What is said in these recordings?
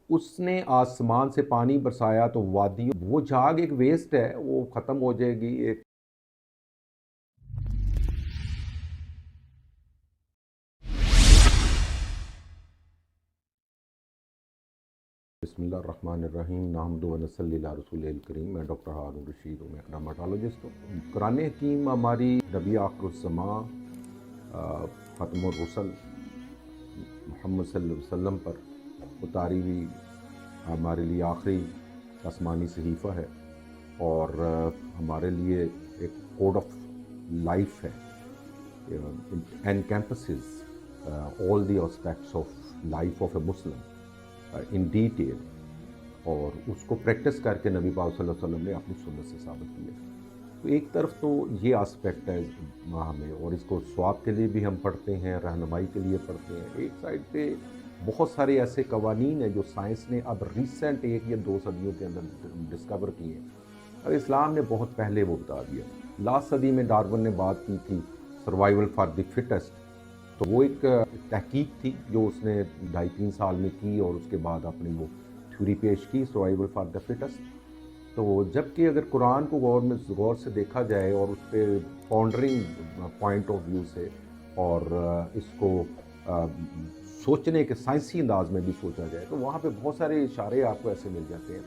اس نے آسمان سے پانی برسایا تو وادیوں، وہ جھاگ ایک ویسٹ ہے، وہ ختم ہو جائے گی ایک۔ بسم اللہ الرحمن الرحیم، نحمد و نصلی علی رسول الکریم۔ میں ڈاکٹر ہارون رشید ہوں، میں ایک ڈرماٹولوجسٹ ہوں۔ قرآن حکیم ہماری نبی آخر الزماں ختم الرسل محمد صلی اللہ علیہ وسلم پر اتاری ہوئی ہمارے لیے آخری آسمانی صحیفہ ہے، اور ہمارے لیے ایک کوڈ آف لائف ہے۔ encompasses all the aspects of life of a Muslim in detail، اور اس کو پریکٹس کر کے نبی پاک صلی اللہ علیہ وسلم نے اپنی سنت سے ثابت کیا۔ تو ایک طرف تو یہ آسپیکٹ ہے ہمیں، اور اس کو ثواب کے لیے بھی ہم پڑھتے ہیں، رہنمائی کے لیے پڑھتے ہیں۔ ایک سائڈ پہ بہت سارے ایسے قوانین ہیں جو سائنس نے اب ریسنٹ 1 یا 2 صدیوں کے اندر ڈسکور کیے ہیں، اور اسلام نے بہت پہلے وہ بتا دیا۔ لاسٹ صدی میں ڈارون نے بات کی تھی سروائیول فار دی فٹسٹ، تو وہ ایک تحقیق تھی جو اس نے 2.5-3 سال میں کی، اور اس کے بعد اپنی وہ تھیوری پیش کی سروائیول فار دی فٹسٹ۔ تو جبکہ اگر قرآن کو غور سے دیکھا جائے اور اس پہ پونڈرنگ پوائنٹ آف ویو سے، اور اس کو سوچنے کے سائنسی انداز میں بھی سوچا جائے، تو وہاں پہ بہت سارے اشارے آپ کو ایسے مل جاتے ہیں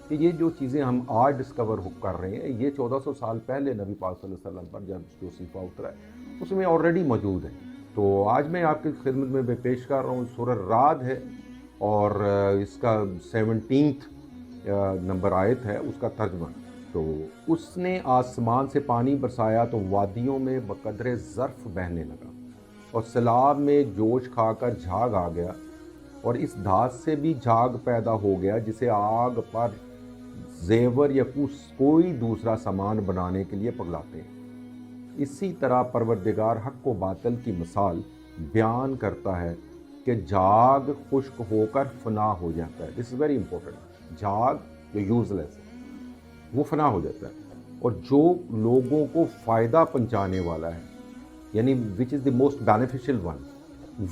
کہ یہ جو چیزیں ہم آج ڈسکور کر رہے ہیں، یہ 1400 سال پہلے نبی پاک صلی اللہ علیہ وسلم پر جب جو صحیفہ اترا ہے اس میں آلریڈی موجود ہے۔ تو آج میں آپ کی خدمت میں پیش کر رہا ہوں سورہ رعد ہے، اور اس کا 17 نمبر آیت ہے، اس کا ترجمہ۔ تو اس نے آسمان سے پانی برسایا تو وادیوں میں بقدر ظرف بہنے لگا، اور سیلاب میں جوش کھا کر جھاگ آ گیا، اور اس دھات سے بھی جھاگ پیدا ہو گیا جسے آگ پر زیور یا کوئی دوسرا سامان بنانے کے لیے پگلاتے ہیں۔ اسی طرح پروردگار حق و باطل کی مثال بیان کرتا ہے کہ جھاگ خشک ہو کر فنا ہو جاتا ہے۔ دس از ویری امپورٹنٹ۔ جھاگ جو یوز لیس ہے وہ فنا ہو جاتا ہے، اور جو لوگوں کو فائدہ پہنچانے والا ہے، یعنی وچ از دی موسٹ بینیفیشل ون،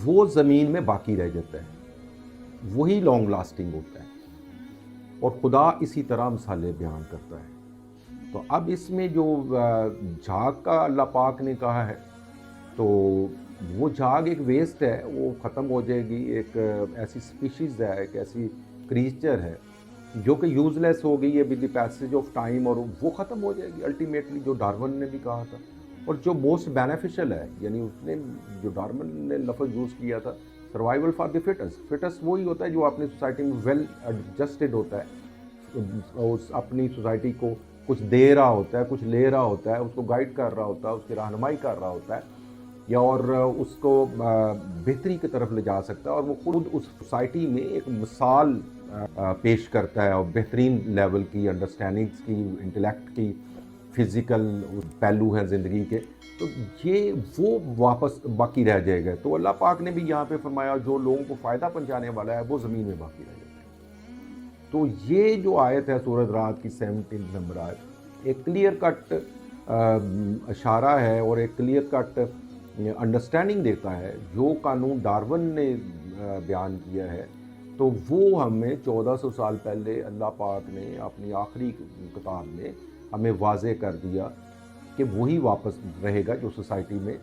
وہ زمین میں باقی رہ جاتا ہے، وہی لانگ لاسٹنگ ہوتا ہے۔ اور خدا اسی طرح مثالیں بیان کرتا ہے۔ تو اب اس میں جو جھاگ کا اللہ پاک نے کہا ہے، تو وہ جھاگ ایک ویسٹ ہے، وہ ختم ہو جائے گی، ایک ایسی سپیشیز ہے، ایک ایسی کریچر ہے جو کہ یوز لیس ہو گئی ہے with the passage of time, اور وہ ختم ہو جائے گی الٹیمیٹلی، جو ڈارون نے بھی کہا تھا۔ اور جو موسٹ بینیفیشل ہے، یعنی اس نے جو ڈارون نے لفظ یوز کیا تھا survival for the fittest, fittest وہی ہوتا ہے جو اپنی سوسائٹی میں ویل ایڈجسٹڈ ہوتا ہے، اپنی سوسائٹی کو کچھ دے رہا ہوتا ہے، کچھ لے رہا ہوتا ہے، اس کو گائیڈ کر رہا ہوتا ہے، اس کی رہنمائی کر رہا ہوتا ہے، یا اور اس کو بہتری کی طرف لے جا سکتا ہے، اور وہ خود اس سوسائٹی میں ایک مثال پیش کرتا ہے، اور بہترین لیول کی انڈرسٹینڈنگز کی، انٹلیکٹ کی، فزیکل پہلو ہیں زندگی کے، تو یہ وہ واپس باقی رہ جائے گا۔ تو اللہ پاک نے بھی یہاں پہ فرمایا جو لوگوں کو فائدہ پہنچانے والا ہے وہ زمین میں باقی رہ جائے گا۔ تو یہ جو آیت ہے سورۃ رعد کی 17 نمبر آیت، ایک کلیئر کٹ اشارہ ہے، اور ایک کلیئر کٹ انڈرسٹینڈنگ دیتا ہے۔ جو قانون ڈارون نے بیان کیا ہے، تو وہ ہمیں 1400 سال پہلے اللہ پاک نے اپنی آخری کتاب میں ہمیں واضح کر دیا کہ وہی واپس رہے گا جو سوسائٹی میں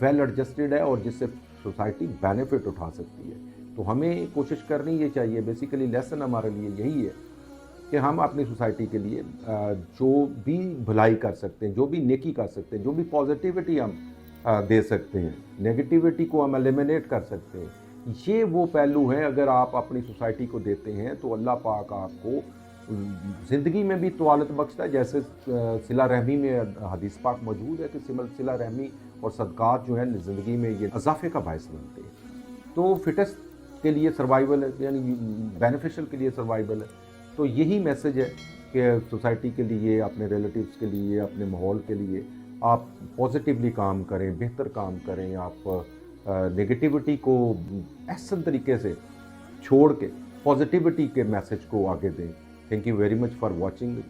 ویل ایڈجسٹڈ ہے، اور جس سے سوسائٹی بینیفٹ اٹھا سکتی ہے۔ تو ہمیں کوشش کرنی یہ چاہیے، بیسیکلی لیسن ہمارے لیے یہی ہے کہ ہم اپنی سوسائٹی کے لیے جو بھی بھلائی کر سکتے ہیں، جو بھی نیکی کر سکتے ہیں، جو بھی پازیٹیوٹی ہم دے سکتے ہیں، نیگیٹیوٹی کو ہم ایلیمنیٹ کر سکتے ہیں، یہ وہ پہلو ہیں اگر آپ اپنی سوسائٹی کو دیتے ہیں تو اللہ پاک آپ کو زندگی میں بھی طوالت بخشتا ہے۔ جیسے صلہ رحمی میں حدیث پاک موجود ہے کہ صلہ رحمی اور صدقات جو ہیں زندگی میں یہ اضافے کا باعث بنتے ہیں۔ تو فٹسٹ کے لیے سروائیول ہے، یعنی بینیفیشل کے لیے سروائیول ہے۔ تو یہی میسج ہے کہ سوسائٹی کے لیے، اپنے ریلیٹیوز کے لیے، اپنے ماحول کے لیے آپ پازیٹیولی کام کریں، بہتر کام کریں، آپ نگیٹیوٹی کو احسن طریقے سے چھوڑ کے پازیٹیوٹی کے میسج کو آگے دیں۔ Thank you very much for watching.